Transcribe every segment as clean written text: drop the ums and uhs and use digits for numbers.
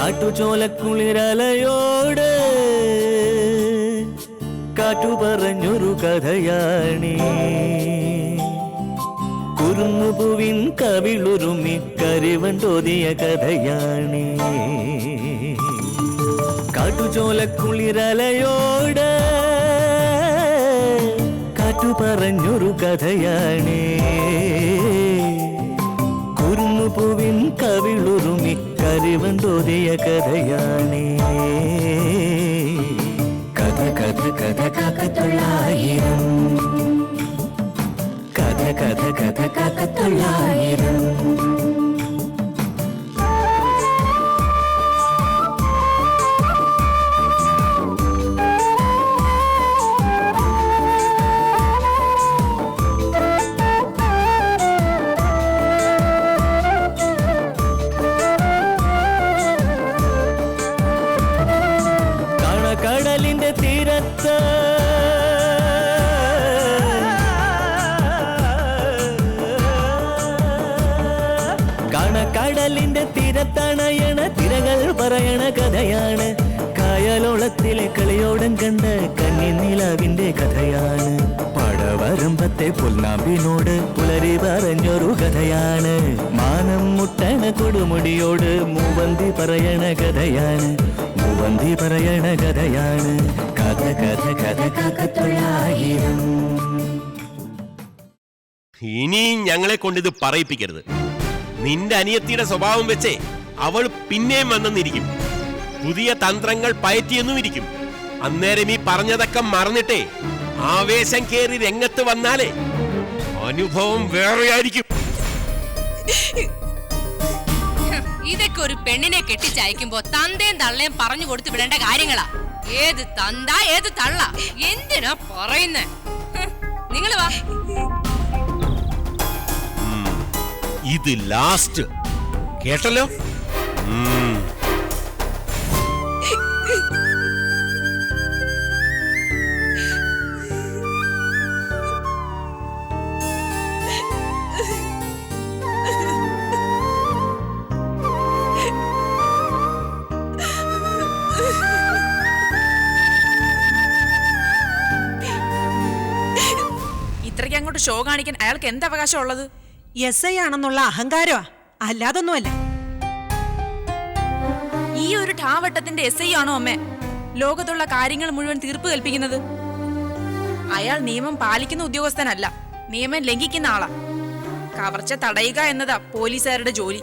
കാട്ടുചോലക്കുളിരലയോട് കാറ്റു പറഞ്ഞൊരു കഥയാണീ. കുരുന്നുപൂവിൻ കവിളുരുമി കരിവൻ തോതിയ കഥയാണീ. കാട്ടുചോലക്കുളിരലയോട് കാറ്റു പറഞ്ഞൊരു കഥയാണീ. കുരുന്നുപൂവിൻ കവിളുരുമി കരിവൻ തോതിയ കഥയാണീ. കഥ കഥ കഥ കാക്കത്തൊള്ളായിരം, കഥ കഥ കഥ കാക്കത്തൊള്ളായിരം. കടലിന്റെ തീരത്ത് കടലിന്റെ തീരത്തണയണ തിരകൾ പറയണ കഥയാണ്. കായലോളത്തിലെ കളിയോടം കണ്ട കന്നിനിലാവിന്റെ കഥയാണ്. പടവരമ്പത്തെ പുൽനാമ്പിനോട് പുലരി പറഞ്ഞൊരു കഥയാണ്. മാനം മുട്ടണ കൊടുമുടിയോട് മൂവന്തി പറയണ കഥയാണ്. മൂവന്തി പറയണ കഥയാണ്. കഥ കഥ കഥ കാക്കത്തൊള്ളായിരം. ഇനിയും ഞങ്ങളെ കൊണ്ടിത് പറയിപ്പിക്കരുത്. നിന്റെ അനിയത്തിയുടെ സ്വഭാവം വെച്ചേ അവൾ പിന്നെയും വന്നെന്നിരിക്കും. പുതിയ തന്ത്രങ്ങൾ പയറ്റിയെന്നും ഇരിക്കും. അന്നേരം ഈ പറഞ്ഞതൊക്കെ മറന്നിട്ടേ ആവേശം കേറി രംഗത്ത് വന്നാലേ അനുഭവം വേറെയായിരിക്കും. ഇതൊക്കെ ഒരു പെണ്ണിനെ കെട്ടിച്ചയക്കുമ്പോ തന്തയും തള്ളയും പറഞ്ഞു കൊടുത്തു വിടേണ്ട കാര്യങ്ങളാ. ഏത് തന്ത ഏത് തള്ള എന്തിനാ പറയുന്നേ? നിങ്ങള് വാ. ഇത് ലാസ്റ്റ് കേട്ടല്ലോ. ഇത്രയ്ക്ക് അങ്ങോട്ട് ഷോ കാണിക്കാൻ അയാൾക്ക് എന്ത് അവകാശം ഉള്ളത്? SI ആണെന്നുള്ള അഹങ്കാരമാ, അല്ലാതൊന്നുമല്ല. ഈ ഒരു ഠാവട്ടത്തിന്റെ SI ആണോ അമ്മേ ലോകത്തുള്ള കാര്യങ്ങൾ മുഴുവൻ തീർപ്പ് കൽപ്പിക്കുന്നത്? അയാൾ നിയമം പാലിക്കുന്ന ഉദ്യോഗസ്ഥനല്ല, നിയമം ലംഘിക്കുന്ന ആളാ. കവർച്ച തടയുക എന്നതാ പോലീസുകാരുടെ ജോലി.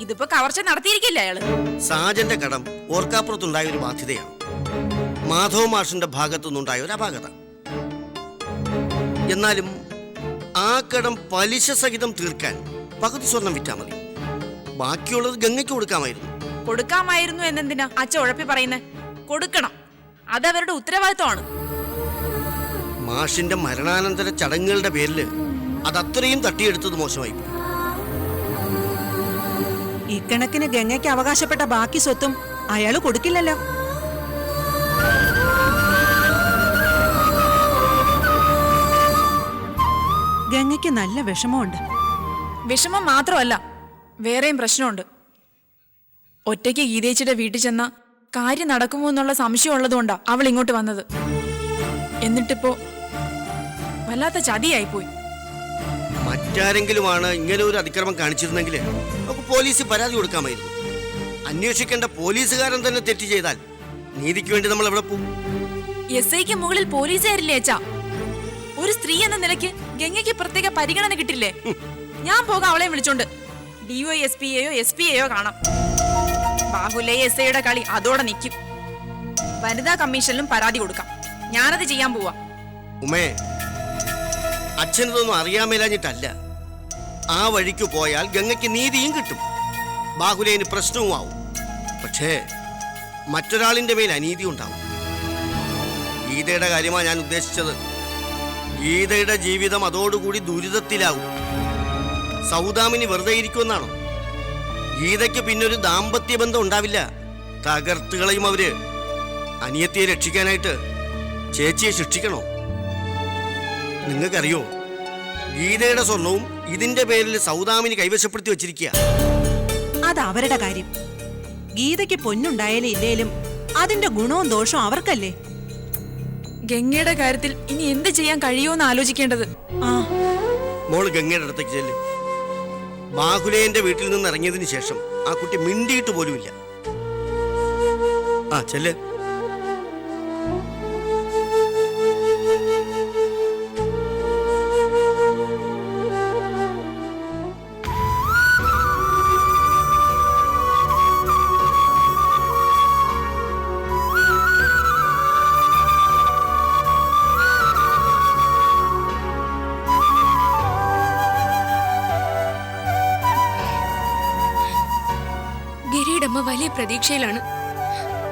ഇതിപ്പോ കവർച്ച നടത്തിയിരിക്കില്ല അയാള്. സാജന്റെ കടം ഓർക്കാപ്പുറത്തുണ്ടായ ഒരു ബാധ്യതയാണ്. മാധവ മാഷിന്റെ ഭാഗത്തുനിന്നുണ്ടായ ഒരു അപാകത. എന്നാലും ആ കടം പലിശ സഹിതം തീർക്കാൻ പകുതി സ്വർണം വിറ്റാ മതി. ബാക്കിയുള്ളത് ഗംഗയ്ക്ക് കൊടുക്കാമായിരുന്നു. കൊടുക്കാമായിരുന്നു എന്നെന്തിനാ അച്ഛ ഉഴപ്പി പറയുന്നേ? കൊടുക്കണം, അതവരുടെ ഉത്തരവാദിത്വമാണ്. മാഷിന്റെ മരണാനന്തര ചടങ്ങുകളുടെ പേരിൽ അതത്രയും തട്ടിയെടുത്തത് മോശമായി. ഇക്കണക്കിന് ഗംഗയ്ക്ക് അവകാശപ്പെട്ട ബാക്കി സ്വത്തും അയാള് കൊടുക്കില്ലല്ലോ. ഗംഗയ്ക്ക് നല്ല വിഷമമുണ്ട്. വിഷമം മാത്രമല്ല, വേറെയും പ്രശ്നമുണ്ട്. ഒറ്റയ്ക്ക് ഗീതേച്ചിയുടെ വീട്ടിൽ ചെന്ന കാര്യം നടക്കുമോ എന്നുള്ള സംശയം ഉള്ളതുകൊണ്ടാ അവൾ ഇങ്ങോട്ട് വന്നത്. എന്നിട്ടിപ്പോ വല്ലാത്ത ചതിയായിപ്പോയി. മറ്റാരെങ്കിലുമാണ് ഇങ്ങനെ ഒരു അതിക്രമം കാണിച്ചിരുന്നെങ്കിൽ നമുക്ക് പോലീസിൽ പരാതി കൊടുക്കാമായിരുന്നു. അന്വേഷിക്കേണ്ട പോലീസുകാരൻ തന്നെ തെറ്റ് ചെയ്താൽ നീതിക്ക് വേണ്ടി നമ്മൾ എവിടെ പോകും? SIക്ക് മുകളിൽ പോലീസുകാരില്ലേ അച്ഛാ? ഒരു സ്ത്രീ എന്ന നിലയ്ക്ക് ഗംഗയ്ക്ക് പ്രത്യേക പരിഗണന കിട്ടില്ലേ? ഞാൻ പോകാം അവളെ വിളിച്ചോണ്ട്. DYSPയെയോ SP-യെയോ കാണാം. ബാഹുലേ SIയുടെ കളി അതോടെ നിൽക്കും. വനിതാ കമ്മീഷനിലും പരാതി കൊടുക്കാം. ഞാനത് ചെയ്യാൻ പോവാ. ഉമേ, അച്ഛനതൊന്നും അറിയാമേലാഞ്ഞിട്ടല്ല. ആ വഴിക്ക് പോയാൽ ഗംഗയ്ക്ക് നീതിയും കിട്ടും, ബാഹുലേന് പ്രശ്നവും ആവും. പക്ഷേ മറ്റൊരാളിന്റെ മേൽ അനീതി ഉണ്ടാവും. ഗീതയുടെ കാര്യമാണ് ഞാൻ ഉദ്ദേശിച്ചത്. ഗീതയുടെ ജീവിതം അതോടുകൂടി ദുരിതത്തിലാവും. സൗദാമിനി വെറുതെ ഇരിക്കുമെന്നാണോ? ഗീതയ്ക്ക് പിന്നൊരു ദാമ്പത്യ ബന്ധം ഉണ്ടാവില്ല. തകർത്തുകളയും അവര്. അനിയത്തിയെ രക്ഷിക്കാനായിട്ട് ചേച്ചിയെ ശിക്ഷിക്കണോ? നിങ്ങൾക്കറിയോ, ഗീതയുടെ സ്വർണവും ഇതിന്റെ പേരിൽ സൗദാമിനി കൈവശപ്പെടുത്തി വെച്ചിരിക്കുക. അത് അവരുടെ കാര്യം. ഗീതയ്ക്ക് പൊന്നുണ്ടായാലും ഇല്ലേലും അതിന്റെ ഗുണവും ദോഷവും അവർക്കല്ലേ. ഗംഗയുടെ കാര്യത്തിൽ ഇനി എന്ത് ചെയ്യാൻ കഴിയുമെന്ന് ആലോചിക്കേണ്ടത്. ആ മോള് ഗംഗയുടെ അടുത്തേക്ക് ചെല്ല്. ബാഹുലേന്റെ വീട്ടിൽ നിന്ന് ഇറങ്ങിയതിന് ശേഷം ആ കുട്ടി മിണ്ടിയിട്ട് പോലുമില്ല. ആ ചെല്ല്. ഗിരിയുടമ്മ വലിയ പ്രതീക്ഷയിലാണ്.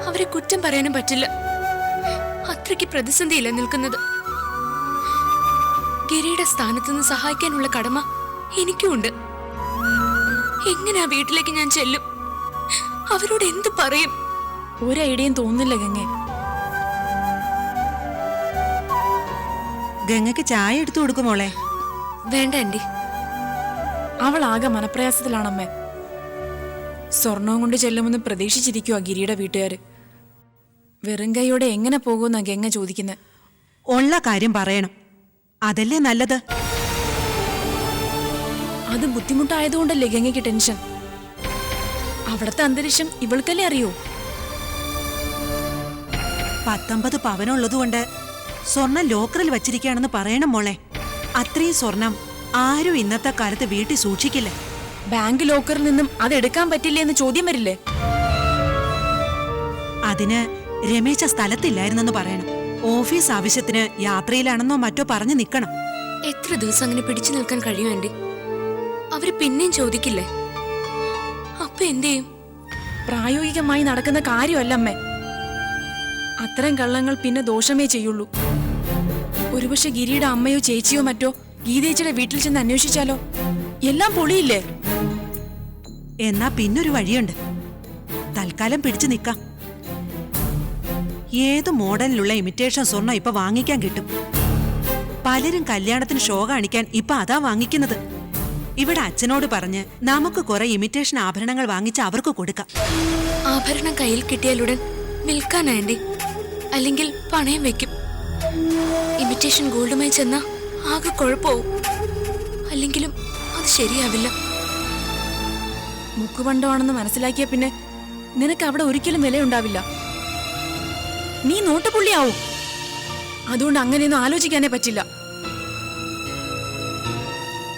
അവരെ കുറ്റം പറയാനും പറ്റില്ല. അത്രയ്ക്ക് പ്രതിസന്ധിയില്ല നിൽക്കുന്നത്. ഗിരിയുടെ സ്ഥാനത്ത് നിന്ന് സഹായിക്കാനുള്ള കടമ എനിക്കുമുണ്ട്. എങ്ങനെ ആ വീട്ടിലേക്ക് ഞാൻ ചെല്ലും? അവരോട് എന്ത് പറയും? ഒരു ഐഡിയയും തോന്നുന്നില്ല ഗംഗ. ഗംഗയ്ക്ക് ചായ എടുത്തു കൊടുക്കുമോളെ. വേണ്ട ആന്റി. അവൾ ആകെ മനപ്രയാസത്തിലാണമ്മേ. സ്വർണവും കൊണ്ട് ചെല്ലുമെന്ന് പ്രതീക്ഷിച്ചിരിക്കുവാ ഗിരിയുടെ വീട്ടുകാര്. വെറും കൈയോടെ എങ്ങനെ പോകുമെന്നാ ഗംഗ ചോദിക്കുന്നത്. ഉള്ള കാര്യം പറയണം, അതല്ലേ നല്ലത്. അത് ബുദ്ധിമുട്ടായതുകൊണ്ടല്ലേ ഗംഗയ്ക്ക് ടെൻഷൻ. അവിടത്തെ അന്തരീക്ഷം ഇവൾക്കല്ലേ അറിയൂ. 19 പവനുള്ളതുകൊണ്ട് സ്വർണം ലോക്കറിൽ വച്ചിരിക്കുകയാണെന്ന് പറയണം മോളെ. അത്രയും സ്വർണം ആരും ഇന്നത്തെ കാലത്ത് വീട്ടിൽ സൂക്ഷിക്കില്ല. ബാങ്ക് ലോക്കറിൽ നിന്നും അത് എടുക്കാൻ പറ്റില്ലേ എന്ന് ചോദ്യം വരില്ലേ? അതിന് രമേശ സ്ഥലത്തില്ലായിരുന്നെന്ന് പറയണം. ഓഫീസ് ആവശ്യത്തിന് യാത്രയിലാണെന്നോ മറ്റോ പറഞ്ഞു നിൽക്കണം. എത്ര ദിവസം അങ്ങനെ പിടിച്ചു നിൽക്കാൻ കഴിയും ആന്റി? അവര് പിന്നെയും ചോദിക്കില്ലേ? അപ്പൊ എന്ത് ചെയ്യും? പ്രായോഗികമായി നടക്കുന്ന കാര്യമല്ലമ്മേ. അത്തരം കള്ളങ്ങൾ പിന്നെ ദോഷമേ ചെയ്യുള്ളൂ. ഒരുപക്ഷെ ഗിരിയുടെ അമ്മയോ ചേച്ചിയോ മറ്റോ ഗീതേച്ചിയുടെ വീട്ടിൽ ചെന്ന് അന്വേഷിച്ചാലോ? എല്ലാം പൊളിയില്ലേ? എന്നാ പിന്നൊരു വഴിയുണ്ട്. തൽക്കാലം പിടിച്ചു നിൽക്കാം. ഏത് മോഡലിലുള്ള ഇമിറ്റേഷൻ സ്വർണം ഇപ്പൊ വാങ്ങിക്കാൻ കിട്ടും. പലരും കല്യാണത്തിന് ഷോ കാണിക്കാൻ ഇപ്പൊ അതാ വാങ്ങിക്കുന്നത്. ഇവിടെ അച്ഛനോട് പറഞ്ഞ് നമുക്ക് കുറെ ഇമിറ്റേഷൻ ആഭരണങ്ങൾ വാങ്ങിച്ച് അവർക്ക് കൊടുക്കാം. ആഭരണം കയ്യിൽ കിട്ടിയാലുടൻ വിൽക്കാൻ ആന്റി, അല്ലെങ്കിൽ പണയം വെക്കും. ഇമിറ്റേഷൻ ഗോൾഡുമായി ചെന്നാ ആകെ കുഴപ്പവും. അല്ലെങ്കിലും അത് ശരിയാവില്ല. മുക്കുപണ്ടമാണെന്ന് മനസ്സിലാക്കിയ പിന്നെ നിനക്ക് അവിടെ ഒരിക്കലും വിലയുണ്ടാവില്ല. നീ നോട്ടുപുള്ളിയാവും. അതുകൊണ്ട് അങ്ങനെയൊന്നും ആലോചിക്കാനേ പറ്റില്ല.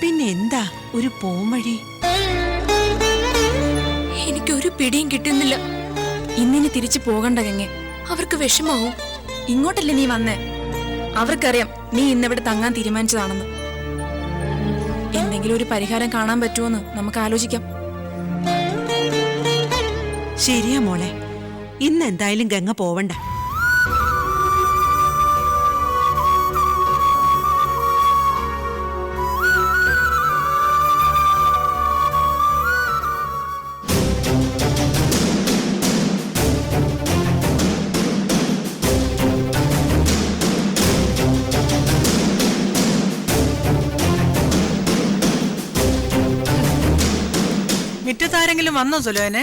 പിന്നെ എന്താ ഒരു പോംവഴി? എനിക്കൊരു പിടിയും കിട്ടുന്നില്ല. ഇന്നിനി തിരിച്ചു പോകണ്ട ഗംഗെ. അവർക്ക് വിഷമാവും. ഇങ്ങോട്ടല്ലേ നീ വന്നേ? അവർക്കറിയാം നീ ഇന്നിവിടെ തങ്ങാൻ തീരുമാനിച്ചതാണെന്ന്. എന്തെങ്കിലും ഒരു പരിഹാരം കാണാൻ പറ്റുമോന്ന് നമുക്ക് ആലോചിക്കാം. ശരിയാ മോളെ, ഇന്ന് എന്തായാലും ഗംഗ പോവണ്ട. മുറ്റത്താരെങ്കിലും വന്നോ സുലോനെ?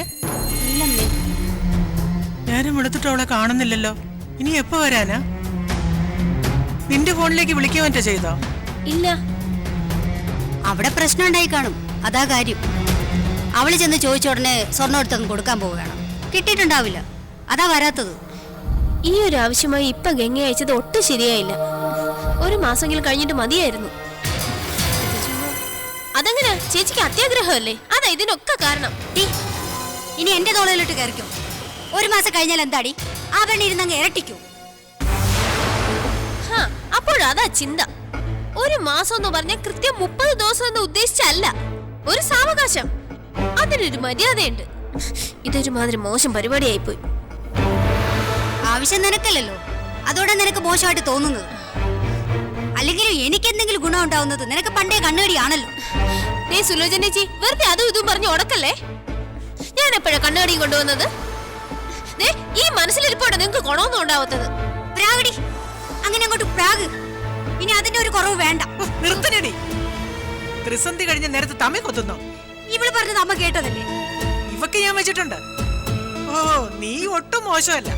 ഞാനും എടുത്തിട്ട് അവളെ കാണുന്നില്ലല്ലോ. ഇനി എപ്പോ വരാനാ? നിന്റെ ഫോണിലേക്ക് വിളിക്കാൻ പറ്റാ ചെയ്തോ? ഇല്ല, അവിടെ പ്രശ്നം ഉണ്ടായി കാണും, അതാ കാര്യം. അവള് ചെന്ന് ചോദിച്ച ഉടനെ സ്വർണ്ണം എടുത്തൊന്നും കൊടുക്കാൻ പോവുകയാണ്. കിട്ടിയിട്ടുണ്ടാവില്ല, അതാ വരാത്തത്. ഈ ഒരു ആവശ്യമായി ഇപ്പൊ ഗംഗ അയച്ചത് ഒട്ടും ശരിയായില്ല. ഒരു മാസമെങ്കിലും കഴിഞ്ഞിട്ട് മതിയായിരുന്നു. അതെങ്ങനെ? ചേച്ചിക്ക് അത്യാഗ്രഹമല്ലേ? അതാ ഇതിനൊക്കെ കാരണം. ഇനി എന്റെ തോളയിലോട്ട് കയറിക്കും. ഒരു മാസം കഴിഞ്ഞാൽ എന്താടി? ആ പെണ്ണിരുന്നങ്ങ് ഇരട്ടിക്കൂ. അപ്പോഴതാ ചിന്ത. ഒരു മാസം എന്ന് പറഞ്ഞാൽ കൃത്യം 30 ദിവസം എന്ന് ഉദ്ദേശിച്ചല്ല, ഒരു സാവകാശം. അതിനൊരു മര്യാദയുണ്ട്. ഇതൊരു മാതിരി മോശം പരിപാടിയായിപ്പോയി. ആവശ്യം നിനക്കല്ലല്ലോ, അതോടെ നിനക്ക് മോശമായിട്ട് തോന്നുന്നത്. അല്ലെങ്കിലും എനിക്ക് എന്തെങ്കിലും ഗുണം ഉണ്ടാവുന്നത് നിനക്ക് പണ്ടേ കണ്ണുകടിയാണല്ലോ. നീ സുലോചനേച്ചി വെറുതെ അതും ഇതും പറഞ്ഞു ഉടക്കല്ലേ. ഞാൻ എപ്പോഴാ കണ്ണുകടിയും കൊണ്ടുവന്നത്? ഈ മനസ്സിലിരിപ്പോടെ നിങ്ങക്ക് ഗുണമൊന്നും ഉണ്ടാവാത്തത്. പ്രാഗടി, അങ്ങനെ അങ്ങോട്ട് പ്രാഗ്. ഇനി അതിന്റെ ഒരു കുറവ് വേണ്ട. നിർത്തനടി. ത്രിസന്ധി കഴിഞ്ഞ നേരത്തെ തമ്മി കൊത്തുന്നോ? ഇവള് പറഞ്ഞത് അമ്മ കേട്ടതല്ലേ? ഇവക്ക് ഞാൻ വെച്ചിട്ടുണ്ട്. ഓ നീ ഒട്ടും മോശമല്ല.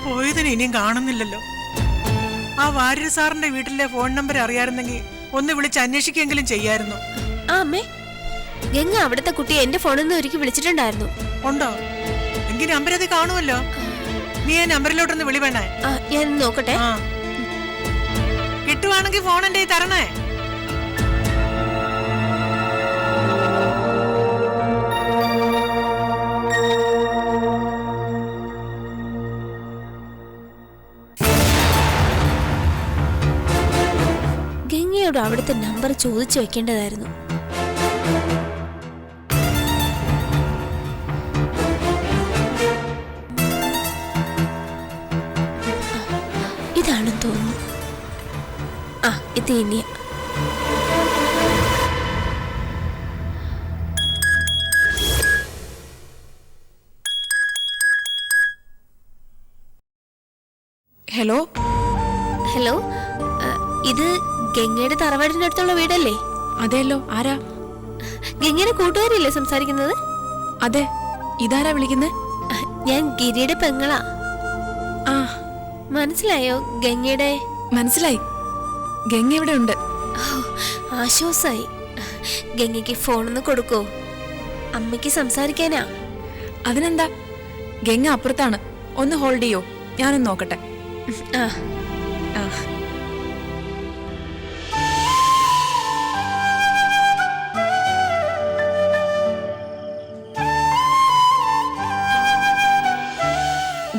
പോയതിന് ഇനിയും കാണുന്നില്ലല്ലോ. ആ വാര്യർ സാറിന്റെ വീട്ടിലെ ഫോൺ നമ്പർ അറിയാറുന്നെങ്കിൽ ഒന്ന് വിളിച്ച് അന്വേഷിക്കെങ്കിലും ചെയ്യായിരുന്നു. ആ അമ്മേ, ഗംഗ അവിടുത്തെ കുട്ടിയെ എന്റെ ഫോണിൽ നിന്ന് ഒരിക്കൽ വിളിച്ചിട്ടുണ്ടായിരുന്നു. ഉണ്ടോ? എങ്കിൽ നമ്പർ അത് കാണുമല്ലോ. നീ ആ നമ്പറിലോട്ടൊന്ന് വിളി വേണേ. ആ ഞാൻ നോക്കട്ടെ. ആ കിട്ടുവാണെങ്കിൽ ഫോൺ എന്റെ തരണേ. ഗംഗയോട് അവിടുത്തെ നമ്പർ ചോദിച്ചു വെക്കേണ്ടതായിരുന്നു. ഇതാണെന്ന് തോന്നുന്നു. ആ ഇത് ഇനിയ. ഹലോ ഹലോ, ഇത് ഗംഗയുടെ തറവാടിന്റെ അടുത്തുള്ള വീടല്ലേ? അതെല്ലോ. ആരാ? ഗംഗയുടെ കൂട്ടുകാരില്ലേ സംസാരിക്കുന്നത്? അതെ. ഇതാരാ വിളിക്കുന്നേ? ഞാൻ ഗിരിയുടെ പെങ്ങളാ. ആ മനസ്സിലായോ ഗംഗയുടെ? മനസ്സിലായി. ഗംഗ ഇവിടെ ഉണ്ട്. ആശ്വാസായി. ഗംഗയ്ക്ക് ഫോണൊന്ന് കൊടുക്കോ? അമ്മയ്ക്ക് സംസാരിക്കാനാ. അതിനെന്താ, ഗംഗ അപ്പുറത്താണ്. ഒന്ന് ഹോൾഡ് ചെയ്യോ? ഞാനൊന്ന് നോക്കട്ടെ. ആ ആ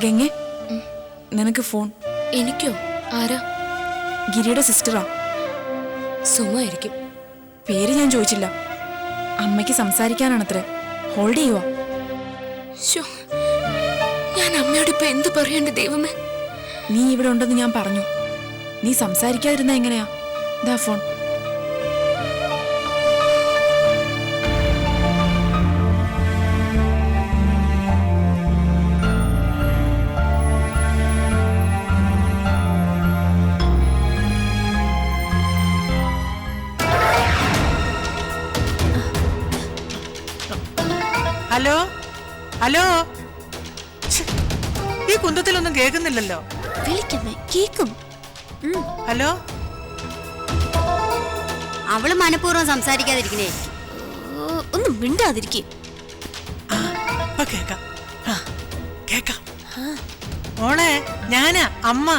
ഗംഗെ, നിനക്ക് ഫോൺ. എനിക്കോ? ആരാ? ഗിരിയുടെ സിസ്റ്ററാ. സുമായിരിക്കും. പേര് ഞാൻ ചോദിച്ചില്ല. അമ്മയ്ക്ക് സംസാരിക്കാനാണത്രേ. ഹോൾഡ് ചെയ്യുവോ? ഞാൻ അമ്മയോട് ഇപ്പൊ എന്ത് പറയണ്ട ദൈവമേ. നീ ഇവിടെ ഉണ്ടെന്ന് ഞാൻ പറഞ്ഞു. നീ സംസാരിക്കാതിരുന്ന എങ്ങനെയാ? ദാ ഫോൺ. ഹലോ ഹലോ, ഈ കുന്തത്തിലൊന്നും കേൾക്കുന്നില്ലല്ലോ. വിളിക്കമ്മേ, കേക്കും. ഹലോ, അവള് മനഃപൂർവ്വം സംസാരിക്കാതിരിക്കണേ. ഒന്നും മിണ്ടാതിരിക്കേ. ഇപ്പൊ കേക്കാം. കേക്കാം. മോളെ, ഞാനാ അമ്മ.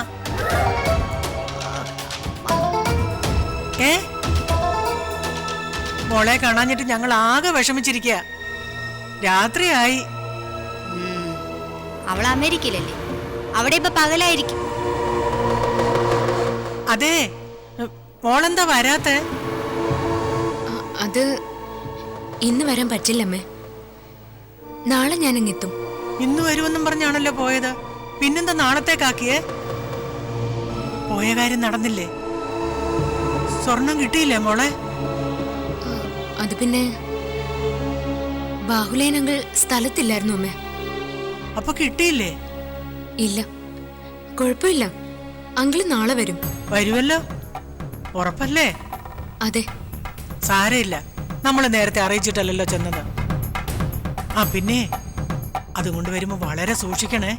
മോളെ കാണാഞ്ഞിട്ട് ഞങ്ങൾ ആകെ വിഷമിച്ചിരിക്കുക. രാത്രിയായി. അവൾ അമേരിക്കയിലല്ലേ, അവിടെ ഇപ്പൊ പകലായിരിക്കും. അതെ, മോളെന്താ വരാത്തെ? അത് ഇന്ന് വരാൻ പറ്റില്ലമ്മേ. നാളെ ഞാനിങ്ങെത്തും. ഇന്ന് വരുമെന്നും പറഞ്ഞാണല്ലോ പോയത്. പിന്നെന്താ നാളത്തേക്കാക്കിയേ? പോയ കാര്യം നടന്നില്ലേ? സ്വർണം കിട്ടിയില്ലേ മോളെ? അത് പിന്നെ ബാഹുലേനങ്ങൾ സ്ഥലത്തില്ലായിരുന്നു അമ്മേ. അപ്പൊ കിട്ടിയില്ലേ? ഇല്ല, കുഴപ്പമില്ല. അങ്കിള് നാളെ വരും. വരുമല്ലോ, ഉറപ്പല്ലേ? അതെ. സാരമില്ല, നമ്മൾ നേരത്തെ അറിയിച്ചിട്ടല്ലല്ലോ ചെന്നത്. ആ പിന്നെ അതുകൊണ്ട് വരുമ്പോ വളരെ സൂക്ഷിക്കണേ.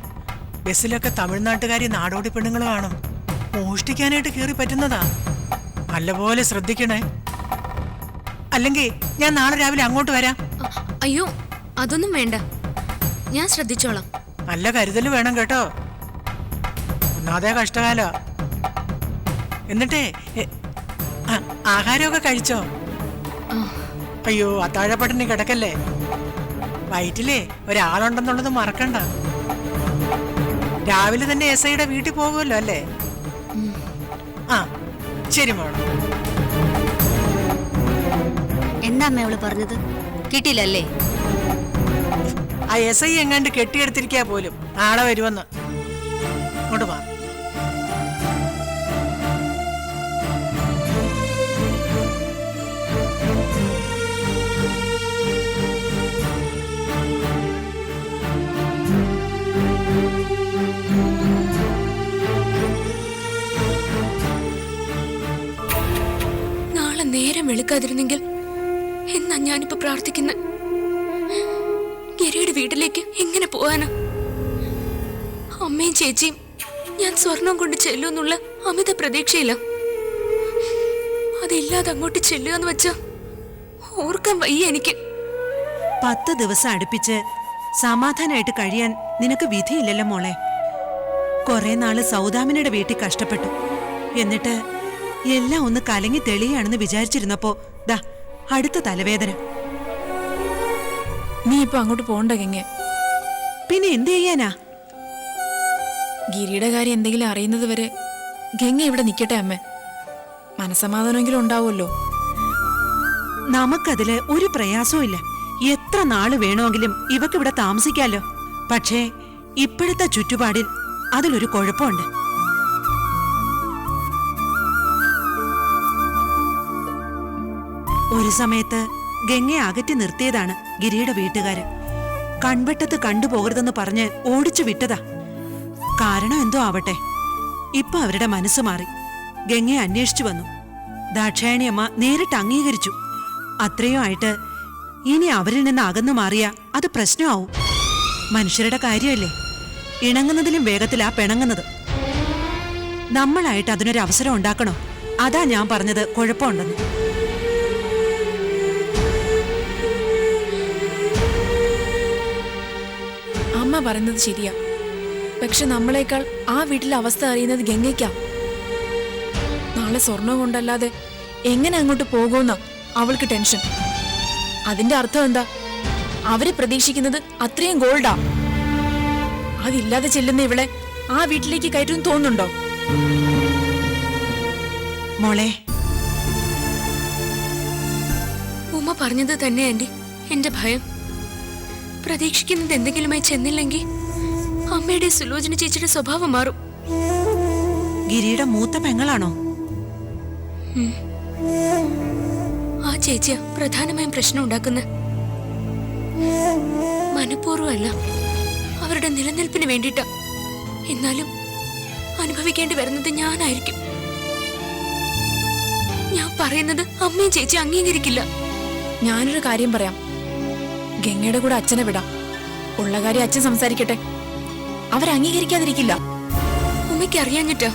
ബസ്സിലൊക്കെ തമിഴ്നാട്ടുകാരി നാടോടി പെണ്ണുങ്ങൾ കാണും. മോഷ്ടിക്കാനായിട്ട് കയറി പറ്റുന്നതാ. നല്ലപോലെ ശ്രദ്ധിക്കണേ. അല്ലെങ്കിൽ ഞാൻ നാളെ രാവിലെ അങ്ങോട്ട് വരാം. അയ്യോ, അതൊന്നും വേണ്ട. ഞാൻ ശ്രദ്ധിച്ചോളാം. നല്ല കരുതൽ വേണം കേട്ടോ. ഒന്നാതെ കഷ്ടകാല. എന്നിട്ടേ ആഹാരമൊക്കെ കഴിച്ചോ? അയ്യോ, അത്താഴപ്പട്ടിണി കിടക്കല്ലേ. വയറ്റിലേ ഒരാളുണ്ടെന്നുള്ളത് മറക്കണ്ട. രാവിലെ തന്നെ എസ് ഐയുടെ വീട്ടിൽ പോകുമല്ലോ അല്ലേ? ആ ശരി മോളെ. എന്താ അമ്മ അവള് പറഞ്ഞത്? കിട്ടിയില്ലല്ലേ? ആ എസ് ഐ എങ്ങാണ്ട് കെട്ടിയെടുത്തിരിക്കാ പോലും. നാളെ വരുമെന്ന്. ഇങ്ങോട്ട് മാ. നാളെ നേരം വെളുക്കാതിരുന്നെങ്കിൽ എന്നാ ഞാനിപ്പോ പ്രാർത്ഥിക്കുന്നത്. ഗിരിയുടെ വീട്ടിലേക്ക് എങ്ങനെ പോവാനാ? അമ്മയും ചേച്ചിയും ഞാൻ സ്വർണം കൊണ്ട് ചെല്ലുമെന്നുള്ള അമിത പ്രതീക്ഷയില്ല. അതില്ലാതെ അങ്ങോട്ട് ചെല്ലുക എന്ന് വെച്ചാ ഓർക്കാൻ വയ്യ എനിക്ക്. 10 ദിവസം അടുപ്പിച്ച് സമാധാനമായിട്ട് കഴിയാൻ നിനക്ക് വിധിയില്ലല്ലോ മോളെ. കുറെ നാള് സൗദാമിനിയുടെ വീട്ടിൽ കഷ്ടപ്പെട്ടു. എന്നിട്ട് എല്ലാം ഒന്ന് കലങ്ങി തെളിയാണെന്ന് വിചാരിച്ചിരുന്നപ്പോ ദാ അടുത്ത തലവേദന. നീ ഇപ്പൊ അങ്ങോട്ട് പോണ്ട ഗംഗെ. പിന്നെ എന്ത് ചെയ്യാനാ? ഗിരിയുടെ കാര്യം എന്തെങ്കിലും അറിയുന്നത് വരെ ഗംഗ ഇവിടെ നിക്കട്ടെ അമ്മേ. മനസമാധാനമെങ്കിലും ഉണ്ടാവുമല്ലോ. നമുക്കതില് ഒരു പ്രയാസവും ഇല്ല. എത്ര നാള് വേണമെങ്കിലും ഇവക്കിവിടെ താമസിക്കാലോ. പക്ഷേ ഇപ്പോഴത്തെ ചുറ്റുപാടിൽ അതിലൊരു കുഴപ്പമുണ്ട്. ഒരു സമയത്ത് ഗംഗയെ അകറ്റി നിർത്തിയതാണ് ഗിരിയുടെ വീട്ടുകാര്. കൺവെട്ടത്ത് കണ്ടുപോകരുതെന്ന് പറഞ്ഞ് ഓടിച്ചു വിട്ടതാ. കാരണം എന്തോ ആവട്ടെ, ഇപ്പൊ അവരുടെ മനസ്സ് മാറി. ഗംഗയെ അന്വേഷിച്ചു വന്നു. ദാക്ഷായണിയമ്മ നേരിട്ട് അംഗീകരിച്ചു. അത്രയും ആയിട്ട് ഇനി അവരിൽ നിന്ന് അകന്നു മാറിയ അത് പ്രശ്നമാവും. മനുഷ്യരുടെ കാര്യമല്ലേ, ഇണങ്ങുന്നതിലും വേഗത്തിലാ പിണങ്ങുന്നത്. നമ്മളായിട്ട് അതിനൊരു അവസരം ഉണ്ടാക്കണോ? അതാ ഞാൻ പറഞ്ഞത് കുഴപ്പമുണ്ടെന്ന്. അമ്മ പറയുന്നത് ശരിയാ. പക്ഷെ നമ്മളെക്കാൾ ആ വീട്ടിലെ അവസ്ഥ അറിയുന്നത് ഗംഗയ്ക്കാ. നാളെ സ്വർണം കൊണ്ടല്ലാതെ എങ്ങനെ അങ്ങോട്ട് പോകുമെന്നാ അവൾക്ക് ടെൻഷൻ. അതിന്റെ അർത്ഥം എന്താ? അവര് പ്രതീക്ഷിക്കുന്നത് അത്രയും ഗോൾഡാ. അതില്ലാതെ ചെല്ലുന്ന ഇവളെ ആ വീട്ടിലേക്ക് കയറ്റും തോന്നുന്നുണ്ടോ? മോളെ, ഉമ്മ പറഞ്ഞത് തന്നെ ആന്റി എന്റെ ഭയം. പ്രതീക്ഷിക്കുന്നത് എന്തെങ്കിലുമായി ചെന്നില്ലെങ്കിൽ അമ്മയുടെ സുലോചന ചേച്ചിയുടെ സ്വഭാവം മാറും. ഗിരിയുടെ മൂത്ത പെങ്ങളാണോ? ആ ചേച്ചിയാ പ്രധാനമായും പ്രശ്നം ഉണ്ടാക്കുന്നത്. മനഃപൂർവ്വമല്ല, അവരുടെ നിലനിൽപ്പിന് വേണ്ടിയിട്ടാ. എന്നാലും അനുഭവിക്കേണ്ടി വരുന്നത് ഞാനായിരിക്കും. ഞാൻ പറയുന്നത് അമ്മയും ചേച്ചി അംഗീകരിക്കില്ല. ഞാനൊരു കാര്യം പറയാം. ഗംഗയുടെ കൂടെ അച്ഛനെ വിടാം. ഉള്ള കാര്യം അച്ഛൻ സംസാരിക്കട്ടെ. അവരംഗീകരിക്കാതിരിക്കില്ല. ഉമ്മയ്ക്ക് അറിയാഞ്ഞിട്ടാ.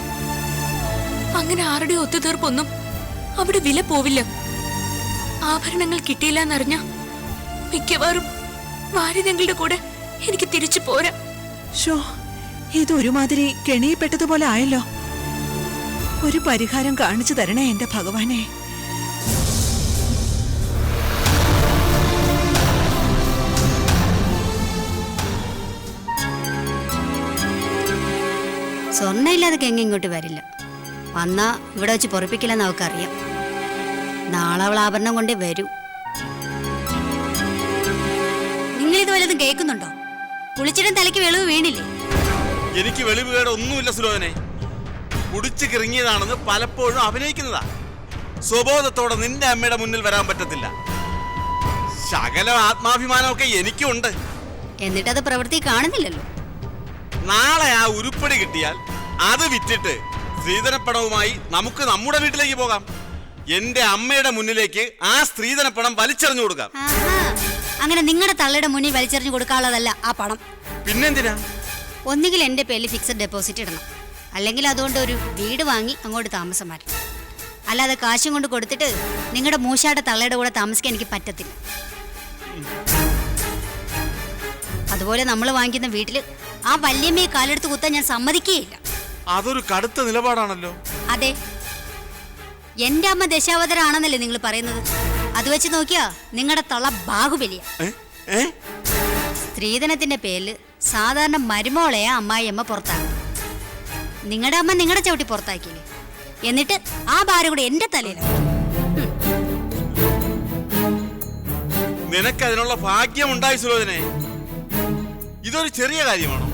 അങ്ങനെ ആരുടെ ഒത്തുതീർപ്പൊന്നും അവിടെ വില പോവില്ല. ആഭരണങ്ങൾ കിട്ടിയില്ല എന്നറിഞ്ഞ മിക്കവാറും വാരിതങ്ങളുടെ കൂടെ എനിക്ക് തിരിച്ചു പോരാ. ഷോ, ഇതൊരുമാതിരി കെണിയിപ്പെട്ടതുപോലെ ആയല്ലോ. ഒരു പരിഹാരം കാണിച്ചു തരണേ എന്റെ ഭഗവാനെ. സ്വർണ്ണ ഇല്ലാതെ ഗംഗ ഇങ്ങോട്ട് വരില്ല. വന്നാ ഇവിടെ വെച്ച് പൊറപ്പിക്കില്ലെന്ന് അവൾക്കറിയാം. നാളെ അവൾ ആഭരണം കൊണ്ടേ വരൂ. നിങ്ങളിത് വല്ലതും കേൾക്കുന്നുണ്ടോ? കുളിച്ചിട്ടും തലയ്ക്ക് വെളിവ് വീണില്ലേ? എനിക്ക് വെളിവുകേട് ഒന്നുമില്ല സുലോചനെ. കുടിച്ചു കിറങ്ങിയതാണെന്ന് പലപ്പോഴും അഭിനയിക്കുന്നതാ. സ്വബോധത്തോടെ നിന്റെ അമ്മയുടെ മുന്നിൽ വരാൻ പറ്റത്തില്ല. ശകലം ആത്മാഭിമാനമൊക്കെ എനിക്കുണ്ട്. എന്നിട്ടത് പ്രവൃത്തി കാണുന്നില്ലല്ലോ. നാളെ ആ ഉരുപ്പടി കിട്ടിയാൽ അത് വിറ്റിട്ട് സ്ത്രീധനപ്പണവുമായി നമുക്ക് നമ്മുടെ വീട്ടിലേക്ക് പോകാം. എന്റെ അമ്മയുടെ മുന്നിലേക്ക് ആ സ്ത്രീധനപ്പണം വലിച്ചെറിഞ്ഞു കൊടുക്കാം. അങ്ങനെ നിങ്ങളുടെ തള്ളയുടെ മുന്നിൽ വലിച്ചെറിഞ്ഞു കൊടുക്കാനുള്ളതല്ല ആ പണം. പിന്നെന്തിനാ? ഒന്നുകിൽ എന്റെ പേരിൽ ഫിക്സഡ് ഡെപ്പോസിറ്റ് ഇടണം, അല്ലെങ്കിൽ അതുകൊണ്ട് ഒരു വീട് വാങ്ങി അങ്ങോട്ട് താമസം മാറ്റണം. അല്ലാതെ കാശും കൊണ്ട് കൊടുത്തിട്ട് നിങ്ങളുടെ മൂശായുടെ തള്ളയുടെ കൂടെ താമസിക്കാൻ എനിക്ക് പറ്റത്തില്ല. അതുപോലെ നമ്മൾ വാങ്ങിക്കുന്ന വീട്ടില് ആ വല്യമ്മയെ കാലെടുത്ത് കുത്താൻ ഞാൻ സമ്മതിക്കുകയില്ല. അതൊരു കടുത്ത നിലപാടാണല്ലോ. അതെ, എന്റെ അമ്മ ദശാവതരാണെന്നല്ലേ നിങ്ങൾ പറയുന്നത്? അത് വെച്ച് നോക്കിയാ നിങ്ങളുടെ തള്ള ബാഹുബലിയ. സ്ത്രീധനത്തിന്റെ പേരില് സാധാരണ മരുമോളെയാ അമ്മായിയമ്മ പുറത്താക്കും. നിങ്ങളുടെ അമ്മ നിങ്ങളുടെ ചവിട്ടി പുറത്താക്കിയില്ലേ? എന്നിട്ട് ആ ഭാരം കൂടെ എന്റെ തലയിലാണ്. നിനക്ക് അതിനുള്ള ഭാഗ്യം ഉണ്ടായി സുലോചനെ. ഇതൊരു ചെറിയ കാര്യമാണോ?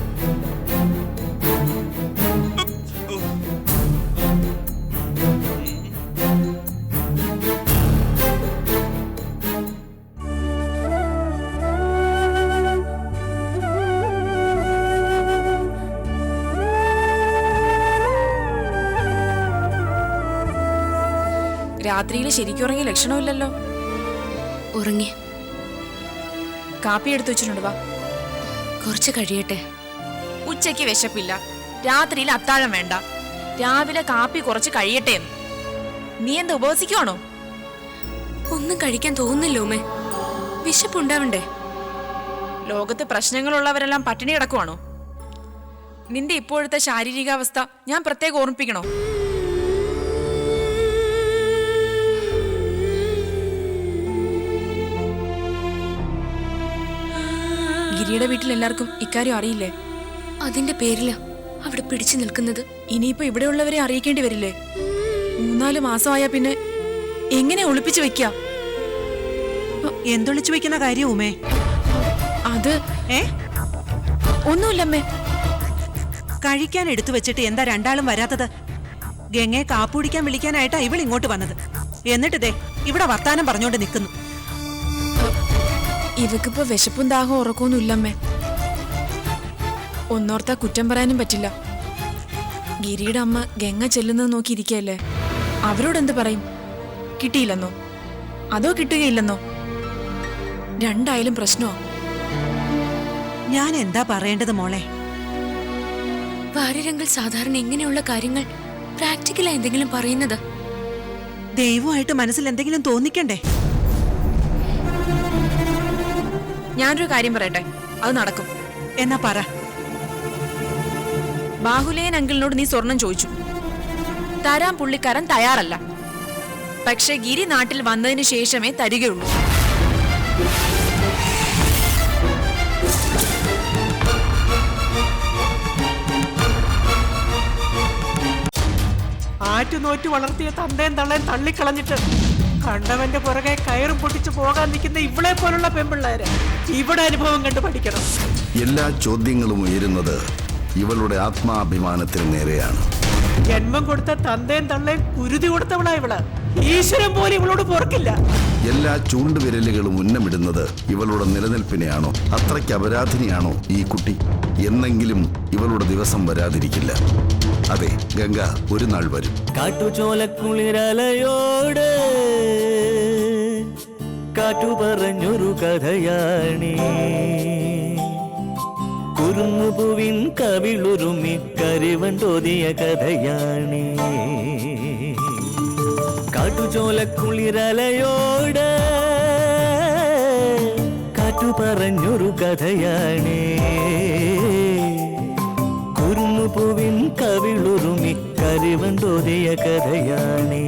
രാത്രിയിൽ ശരിക്കും ഉറങ്ങിയ ലക്ഷണമില്ലല്ലോ. ഉറങ്ങി. കാപ്പി എടുത്തു വെച്ചിട്ടുണ്ട്, വാ. കുറച്ച് കഴിയട്ടെ. ഉച്ചയ്ക്ക് വിശപ്പില്ല, രാത്രിയിൽ അത്താഴം വേണ്ട, രാവിലെ കാപ്പി കുറച്ച് കഴിയട്ടെ. നീ എന്താ ഉപവസിക്കുവാണോ? ഒന്നും കഴിക്കാൻ തോന്നുന്നില്ല ഉമ്മേ. വിശപ്പുണ്ടാവണ്ടേ? ലോകത്ത് പ്രശ്നങ്ങളുള്ളവരെല്ലാം പട്ടിണി കിടക്കുവാണോ? നിന്റെ ഇപ്പോഴത്തെ ശാരീരികാവസ്ഥ ഞാൻ പ്രത്യേകം ഓർമ്മിപ്പിക്കണോ? ഗിരിയുടെ വീട്ടിൽ എല്ലാവർക്കും ഇക്കാര്യം അറിയില്ലേ? അതിന്റെ പേരില അവിടെ പിടിച്ചു നിൽക്കുന്നത്. ഇനിയിപ്പോ ഇവിടെയുള്ളവരെ അറിയിക്കേണ്ടി വരില്ലേ? 3-4 മാസമായ പിന്നെ എങ്ങനെ ഒളിപ്പിച്ചു വെക്ക? എന്തൊളിച്ചു വെക്കുന്ന കാര്യം ഉമേ? അത് ഒന്നുമില്ലമ്മേ. കഴിക്കാൻ എടുത്തു വെച്ചിട്ട് എന്താ രണ്ടാളും വരാത്തത്? ഗംഗയെ കാപ്പുടിക്കാൻ വിളിക്കാനായിട്ടാ ഇവൾ ഇങ്ങോട്ട് വന്നത്. എന്നിട്ട് ദേ ഇവിടെ വർത്താനം പറഞ്ഞോണ്ട് നിൽക്കുന്നു. ഇവക്കിപ്പോ വിശപ്പും ദാഹവും ഉറക്കമൊന്നും ഇല്ലമ്മേ. ഒന്നോർത്താ കുറ്റം പറയാനും പറ്റില്ല. ഗിരിയുടെ അമ്മ ഗംഗ ചെല്ലുന്നത് നോക്കിയിരിക്കല്ലേ. അവരോടെന്ത് പറയും? കിട്ടിയില്ലെന്നോ അതോ കിട്ടുകയില്ലെന്നോ? രണ്ടായാലും പ്രശ്നമോ? ഞാൻ എന്താ പറയേണ്ടത് മോളെ? വാര്യരംഗൽ സാധാരണ ഇങ്ങനെയുള്ള കാര്യങ്ങൾ പ്രാക്ടിക്കലായി എന്തെങ്കിലും പറയുന്നത്. ദൈവമായിട്ട് മനസ്സിൽ എന്തെങ്കിലും തോന്നിക്കണ്ടേ? ഞാനൊരു കാര്യം പറയട്ടെ, അത് നടക്കും. എന്നാ പറ. ബാഹുലേയൻ അങ്കിളിനോട് നീ സ്വർണം ചോദിച്ചു, തരാൻ പുള്ളിക്കാരൻ തയ്യാറല്ല. പക്ഷെ ഗിരി നാട്ടിൽ വന്നതിന് ശേഷമേ തരികയുള്ളൂ. ആറ്റുനോറ്റ് വളർത്തിയ തന്തയും തള്ളയും തള്ളിക്കളഞ്ഞിട്ട് കണ്ടവന്റെ പുറകെ കയറും പൊട്ടിച്ചു പോകാൻ നിൽക്കുന്ന ഇവളെ പോലുള്ള പെൺപിള്ളേര് ഇവിടെ അനുഭവം കണ്ട് പഠിക്കണം. എല്ലാ ചോദ്യങ്ങളും ഉയരുന്നത് ഇവളുടെ ആത്മാഭിമാനത്തിന് നേരെയാണ്. ജന്മം കൊടുത്ത തന്തയും തള്ളയും കുരുതി കൊടുത്തവളാ ഇവള്. ഈശ്വരൻ പോലും ഇവളോട് പൊറുക്കില്ല. എല്ലാ ചൂണ്ടുവിരലുകളും ഉന്നമിടുന്നത് ഇവളുടെ നിലനിൽപ്പിനെയാണോ? അത്രയ്ക്ക് അപരാധിനിയാണോ ഈ കുട്ടി? എന്നെങ്കിലും ഇവളുടെ ദിവസം വരാതിരിക്കില്ല. അതെ, ഗംഗ ഒരു നാൾ വരും. കാട്ടുചോലക്കുളിരലയോട് കാറ്റു പറഞ്ഞൊരു കഥയാണേ, കുരുന്നുപൂവിൻ കവിളുരുമി കരിവണ്ടോതിയ കഥയാണേ. കാട്ടുചോലക്കുളിരലയോട് കാറ്റു പറഞ്ഞൊരു കഥയാണേ, കുരുന്നുപൂവിൻ കവിളുരുമി കരിവണ്ടോതിയ കഥയാണേ.